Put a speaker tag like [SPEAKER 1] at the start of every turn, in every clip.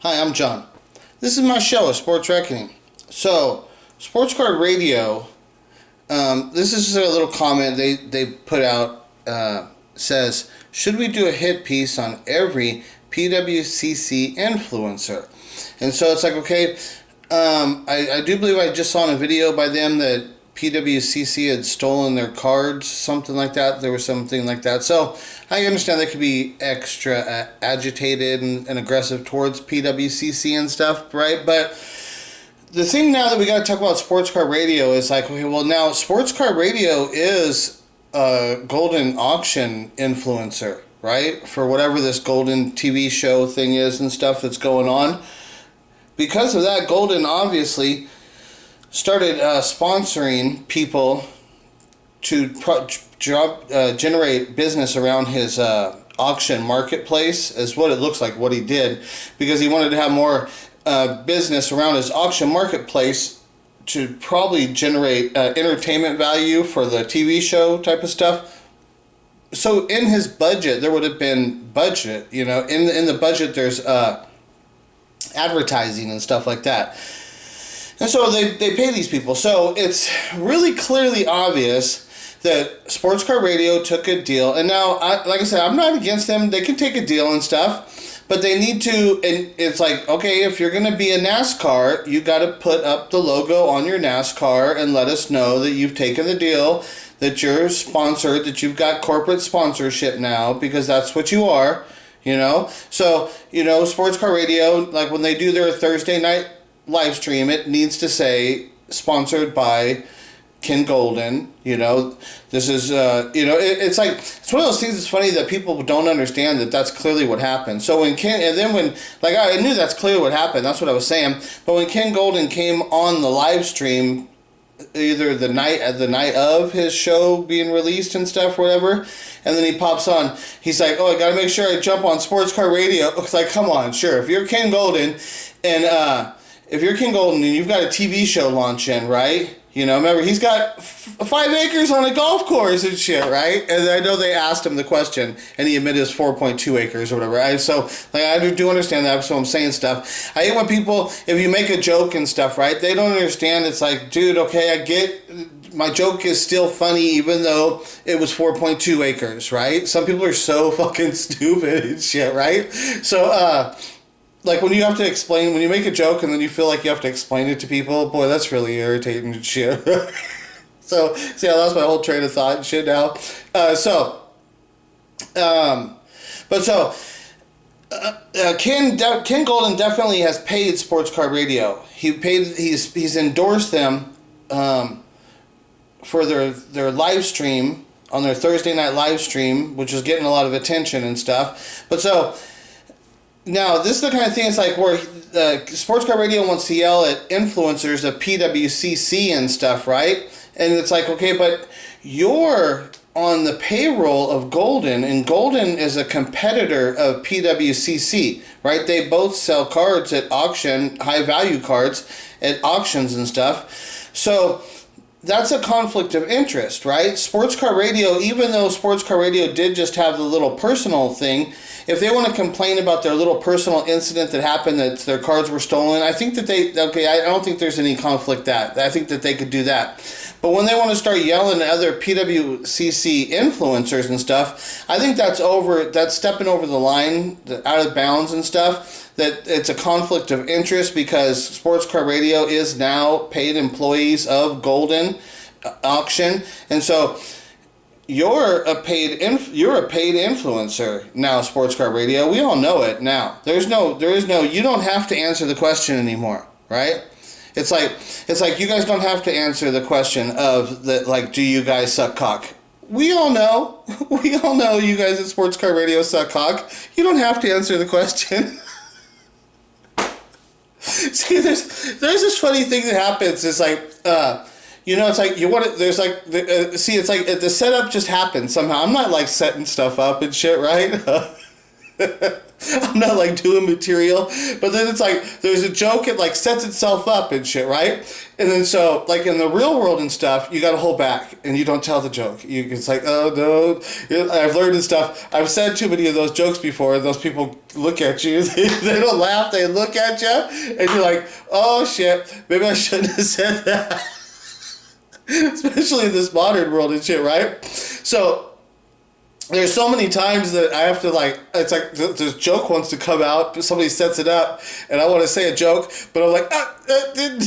[SPEAKER 1] Hi, I'm John. This is my show, Sports Reckoning. So, Sports Card Radio, this is a little comment they put out, says, should we do a hit piece on every PWCC influencer? And so it's like, okay, I do believe I just saw in a video by them that PWCC had stolen their cards, something like that. There was something like that. So I understand they could be extra agitated and aggressive towards PWCC and stuff, right? But the thing now that we got to talk about Sports Card Radio is like, okay, well now Sports Card Radio is a Goldin auction influencer, right? For whatever this Goldin TV show thing is and stuff that's going on. Because of that, Goldin obviously started sponsoring people to generate business around his auction marketplace, is what it looks like, what he did, because he wanted to have more business around his auction marketplace to probably generate entertainment value for the TV show type of stuff. So in his budget, there would have been budget, in the budget there's advertising and stuff like that. And so they pay these people. So it's really clearly obvious that Sports Card Radio took a deal. And now, like I said, I'm not against them. They can take a deal and stuff. But they need to, and it's like, okay, if you're going to be a NASCAR, you got to put up the logo on your NASCAR and let us know that you've taken the deal, that you're sponsored, that you've got corporate sponsorship now, because that's what you are, So, Sports Card Radio, like when they do their Thursday night live stream, it needs to say sponsored by Ken Goldin. This is it's like, it's one of those things that's funny that people don't understand that that's clearly what happened. So when I knew that's clearly what happened, that's what I was saying. But when Ken Goldin came on the live stream, either the night of his show being released and stuff, whatever, and then he pops on, he's like, oh, I gotta make sure I jump on Sports Card Radio. It's like, come on, sure, if you're Ken Goldin and you've got a TV show launch in, right? Remember, he's got 5 acres on a golf course and shit, right? And I know they asked him the question, and he admitted it's 4.2 acres or whatever. I do understand that, so I'm saying stuff. I hate when people, if you make a joke and stuff, right, they don't understand. It's like, dude, okay, I get, my joke is still funny even though it was 4.2 acres, right? Some people are so fucking stupid and shit, right? So, like when you have to explain, when you make a joke and then you feel like you have to explain it to people, boy, that's really irritating and shit. So, see, I lost my whole train of thought and shit now. Ken Goldin definitely has paid Sports Card Radio. He's endorsed them for their live stream on their Thursday night live stream, which is getting a lot of attention and stuff. But so, now, this is the kind of thing, it's like where Sports Card Radio wants to yell at influencers of PWCC and stuff, right? And it's like, okay, but you're on the payroll of Goldin, and Goldin is a competitor of PWCC, right? They both sell cards at auction, high-value cards at auctions and stuff. So that's a conflict of interest, right? Sports Card Radio, even though Sports Card Radio did just have the little personal thing, if they want to complain about their little personal incident that happened, that their cards were stolen, I think that I don't think there's any conflict that. I think that they could do that. But when they want to start yelling at other PWCC influencers and stuff, I think that's stepping over the line, out of bounds and stuff, that it's a conflict of interest because Sports Card Radio is now paid employees of Goldin Auction. And so you're a paid influencer now, Sports Card Radio. We all know it now. There is no, you don't have to answer the question anymore, right? It's like you guys don't have to answer the question of do you guys suck cock? We all know. We all know you guys at Sports Card Radio suck cock. You don't have to answer the question. See, there's this funny thing that happens. It's like, it's like you want to. There's like, it's like the setup just happens somehow. I'm not like setting stuff up and shit, right? I'm not like doing material, but then it's like there's a joke, it like sets itself up and shit, right? And then so like in the real world and stuff, you got to hold back and you don't tell the joke. It's like, oh no, I've learned and stuff. I've said too many of those jokes before, and those people look at you. They don't laugh, they look at you, and you're like, oh shit, maybe I shouldn't have said that. Especially in this modern world and shit, right? So there's so many times that I have to like, it's like this joke wants to come out, somebody sets it up, and I want to say a joke, but I'm like,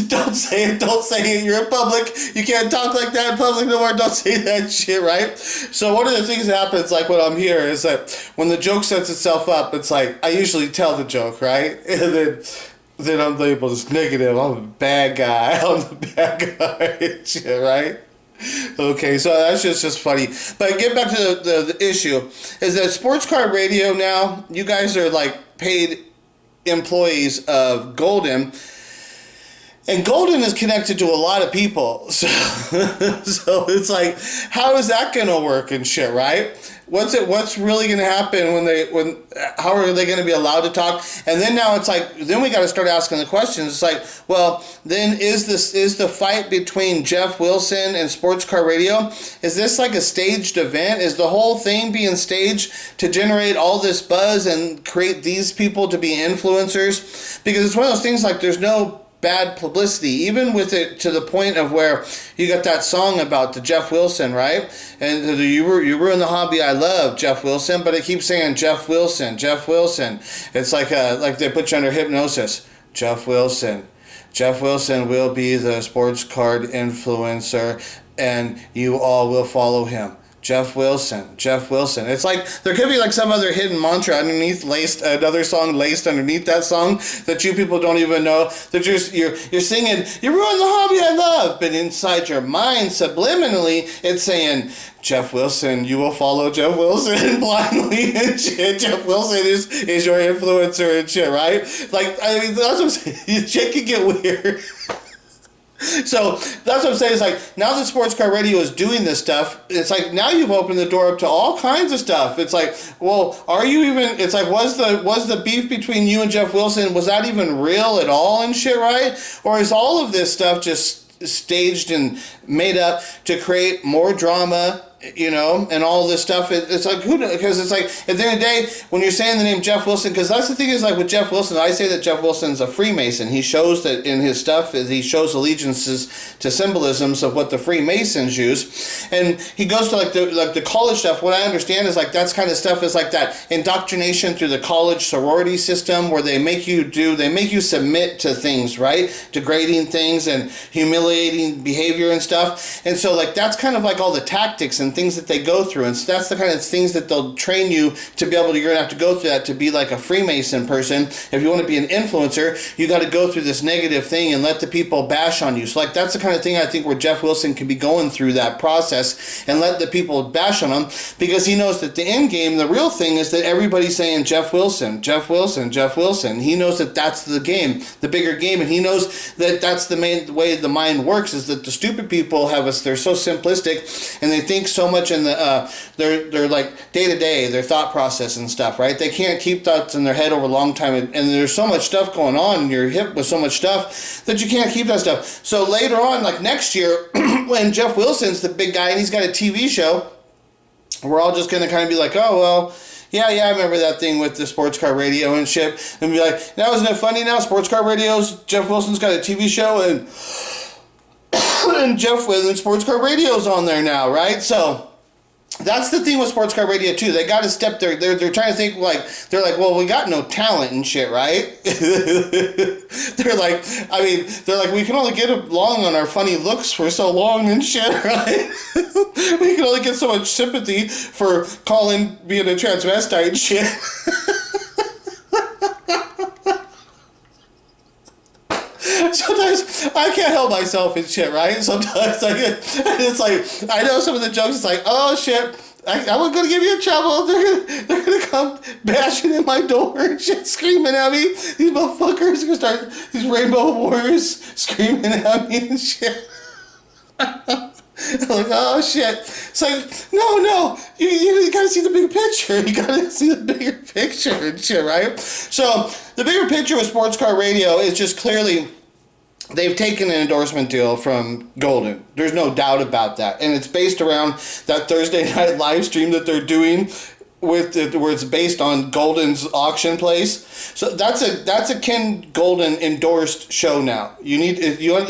[SPEAKER 1] don't say it, you're in public, you can't talk like that in public no more, don't say that shit, right? So one of the things that happens, like when I'm here, is that when the joke sets itself up, it's like, I usually tell the joke, right? And then I'm labeled as negative, I'm a bad guy, I'm the bad guy, and shit, right? Okay, so that's just funny. But get back to the issue, is that sports car radio now, you guys are like paid employees of Goldin, and Goldin is connected to a lot of people. So, so it's like, how is that gonna work and shit, right? What's really gonna happen how are they gonna be allowed to talk? And then now it's like, then we gotta start asking the questions. It's like, well, then is the fight between Jeff Wilson and Sports Car Radio, is this like a staged event? Is the whole thing being staged to generate all this buzz and create these people to be influencers? Because it's one of those things like there's no bad publicity, even with it to the point of where you got that song about the Jeff Wilson, right? And you ruin the hobby I love, Jeff Wilson, but it keeps saying Jeff Wilson, Jeff Wilson. It's like they put you under hypnosis. Jeff Wilson will be the sports card influencer, and you all will follow him. Jeff Wilson. It's like there could be like some other hidden mantra underneath, another song laced underneath that song that you people don't even know, that you're singing, you ruined the hobby I love, but inside your mind subliminally it's saying, Jeff Wilson, you will follow Jeff Wilson blindly and shit. Jeff Wilson is your influencer and shit, right? Like, I mean, that's what I'm saying. Shit can get weird. So that's what I'm saying. It's like, now that sports car radio is doing this stuff, it's like now you've opened the door up to all kinds of stuff. It's like, well, are you even? It's like, was the beef between you and Jeff Wilson, was that even real at all and shit, right? Or is all of this stuff just staged and made up to create more drama? You know, and all this stuff, it's like, because it's like, at the end of the day, when you're saying the name Jeff Wilson, because that's the thing is, like, with Jeff Wilson, I say that Jeff Wilson's a Freemason. He shows that in his stuff, he shows allegiances to symbolisms of what the Freemasons use, and he goes to, like the college stuff. What I understand is, like, that's kind of stuff is, like, that indoctrination through the college sorority system, where they make you submit to things, right? Degrading things and humiliating behavior and stuff, and so, like, that's kind of like all the tactics and things that they go through, and so that's the kind of things that they'll train you to be able to. You're gonna have to go through that to be like a Freemason person. If you want to be an influencer, you got to go through this negative thing and let the people bash on you. So like that's the kind of thing I think where Jeff Wilson can be going through that process and let the people bash on him, because he knows that the end game, the real thing, is that everybody's saying Jeff Wilson, Jeff Wilson, Jeff Wilson. He knows that that's the game, the bigger game, and he knows that that's the main way the mind works, is that the stupid people they're so simplistic and they think so much in the they're like day to day, their thought process and stuff, right? They can't keep thoughts in their head over a long time, and there's so much stuff going on, and you're hip with so much stuff that you can't keep that stuff. So later on, like next year, when Jeff Wilson's the big guy and he's got a TV show, we're all just gonna kind of be like, oh well, yeah, I remember that thing with the sports car radio and shit, and be like, now isn't it funny now? Sports car radios, Jeff Wilson's got a TV show, and Jeff Wilson sports car radio's on there now, right? So that's the thing with sports car radio too. They got to step there. They're trying to think like, they're like, well, we got no talent and shit, right? they're like, we can only get along on our funny looks for so long and shit, right? We can only get so much sympathy for being a transvestite and shit. Sometimes I can't help myself and shit, right? Sometimes it's like, I know some of the jokes, it's like, oh shit, I'm gonna get me in trouble. They're gonna come bashing in my door and shit, screaming at me. These motherfuckers are gonna start, these rainbow warriors screaming at me and shit. I'm like, oh shit. It's like, no, you gotta see the big picture. You gotta see the bigger picture and shit, right? So the bigger picture with sports car radio is just clearly they've taken an endorsement deal from Goldin. There's no doubt about that. And it's based around that Thursday night live stream that they're doing with it, where it's based on Goldin's auction place. So that's a Ken Goldin endorsed show now. You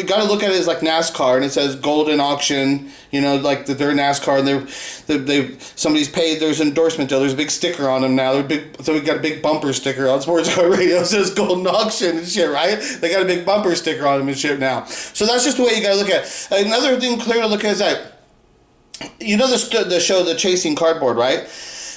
[SPEAKER 1] got to look at it as like NASCAR, and it says Goldin auction. You know, like that they're NASCAR, and they somebody's paid. There's an endorsement deal. There's a big sticker on them now. So we got a big bumper sticker on Sports Car Radio. It says Goldin auction and shit, right? They got a big bumper sticker on them and shit now. So that's just the way you got to look at it. Another thing clear to look at is that, you know, the show, The Chasing Cardboard, right?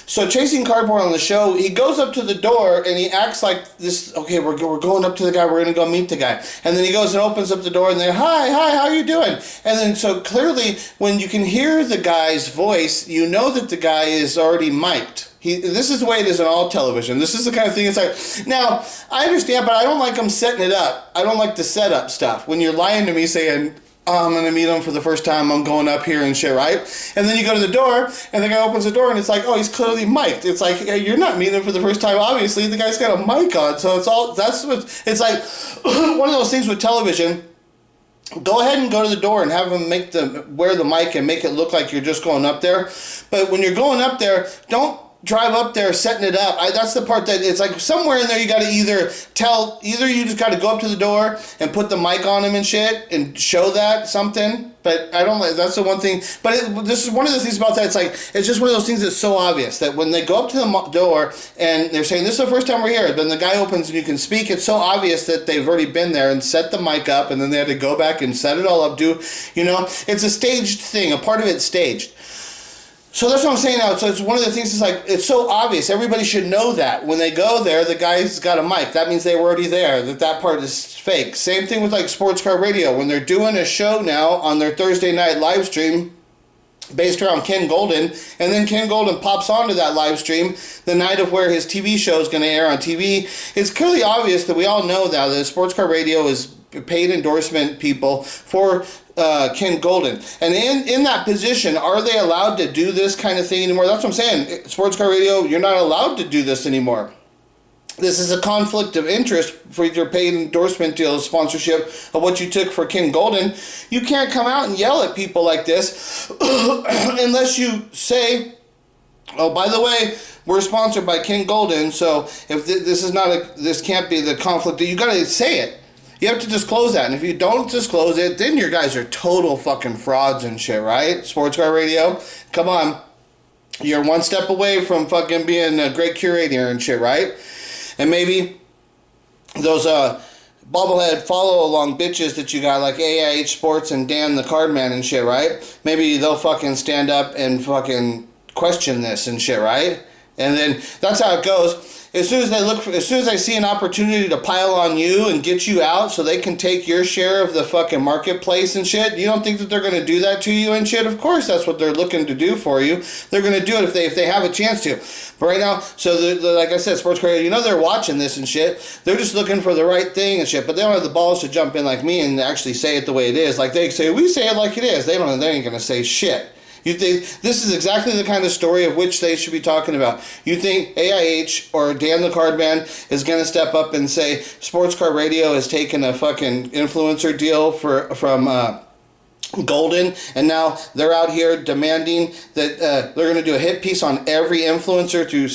[SPEAKER 1] So Chasing Cardboard on the show, he goes up to the door and he acts like this, okay, we're going up to the guy, we're going to go meet the guy. And then he goes and opens up the door and they're, hi, how are you doing? And then so clearly when you can hear the guy's voice, you know that the guy is already mic'd. This is the way it is in all television. This is the kind of thing it's like, now, I understand, but I don't like them setting it up. I don't like the setup stuff. When you're lying to me saying, oh, I'm going to meet him for the first time, I'm going up here and shit, right? And then you go to the door, and the guy opens the door, and it's like, oh, he's clearly mic'd. It's like, hey, you're not meeting him for the first time, obviously. The guy's got a mic on, so it's like, one of those things with television. Go ahead and go to the door and have him wear the mic and make it look like you're just going up there. But when you're going up there, don't drive up there setting it up. That's the part that it's like somewhere in there you got to either you just got to go up to the door and put the mic on him and shit and show that something. But I don't like, that's the one thing. But this is one of the things about that. It's like, it's just one of those things that's so obvious that when they go up to the door and they're saying, this is the first time we're here, then the guy opens and you can speak. It's so obvious that they've already been there and set the mic up, and then they had to go back and set it all up. It's a staged thing. A part of it's staged. So that's what I'm saying now. So it's one of the things, it's like, it's so obvious. Everybody should know that. When they go there, the guy's got a mic. That means they were already there, that part is fake. Same thing with like Sports Car Radio. When they're doing a show now on their Thursday night live stream based around Ken Goldin, and then Ken Goldin pops onto that live stream the night of where his TV show is going to air on TV, it's clearly obvious that we all know that Sports Car Radio is paid endorsement people for Ken Goldin. And in that position, are they allowed to do this kind of thing anymore? That's what I'm saying. Sports Car Radio, you're not allowed to do this anymore. This is a conflict of interest for your paid endorsement deal, sponsorship of what you took for Ken Goldin. You can't come out and yell at people like this unless you say, oh, by the way, we're sponsored by Ken Goldin, so if this can't be the conflict, you got to say it. You have to disclose that, and if you don't disclose it, then your guys are total fucking frauds and shit, right? Sports Car Radio, come on. You're one step away from fucking being a great curator and shit, right? And maybe those bobblehead follow-along bitches that you got, like AIH Sports and Dan the Cardman and shit, right? Maybe they'll fucking stand up and fucking question this and shit, right? And then that's how it goes. As soon as they see an opportunity to pile on you and get you out so they can take your share of the fucking marketplace and shit, you don't think that they're going to do that to you and shit? Of course that's what they're looking to do for you. They're going to do it if they have a chance to. But right now, so like I said, Sports Car, they're watching this and shit. They're just looking for the right thing and shit, but they don't have the balls to jump in like me and actually say it the way it is. Like they say, we say it like it is. They ain't going to say shit. You think this is exactly the kind of story of which they should be talking about. You think AIH or Dan the Cardman is going to step up and say Sports Car Radio has taken a fucking influencer deal from Goldin, and now they're out here demanding that they're going to do a hit piece on every influencer through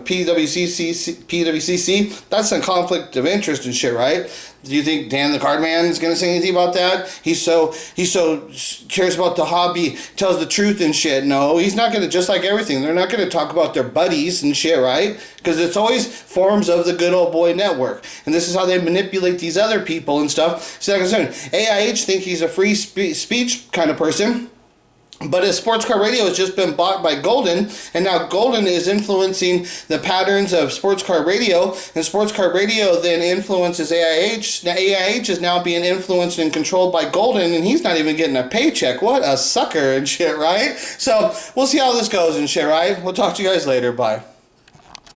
[SPEAKER 1] PWCC. That's a conflict of interest and shit, right? Do you think Dan the Cardman is going to say anything about that? He's so cares about the hobby, tells the truth and shit. No, he's not going to, just like everything. They're not going to talk about their buddies and shit, right? Because it's always forms of the good old boy network. And this is how they manipulate these other people and stuff. So like I said, AIH think he's a free speech kind of person. But as Sports Car Radio has just been bought by Goldin, and now Goldin is influencing the patterns of Sports Car Radio, and Sports Car Radio then influences AIH. Now AIH is now being influenced and controlled by Goldin, and he's not even getting a paycheck. What a sucker and shit, right? So we'll see how this goes and shit, right? We'll talk to you guys later. Bye.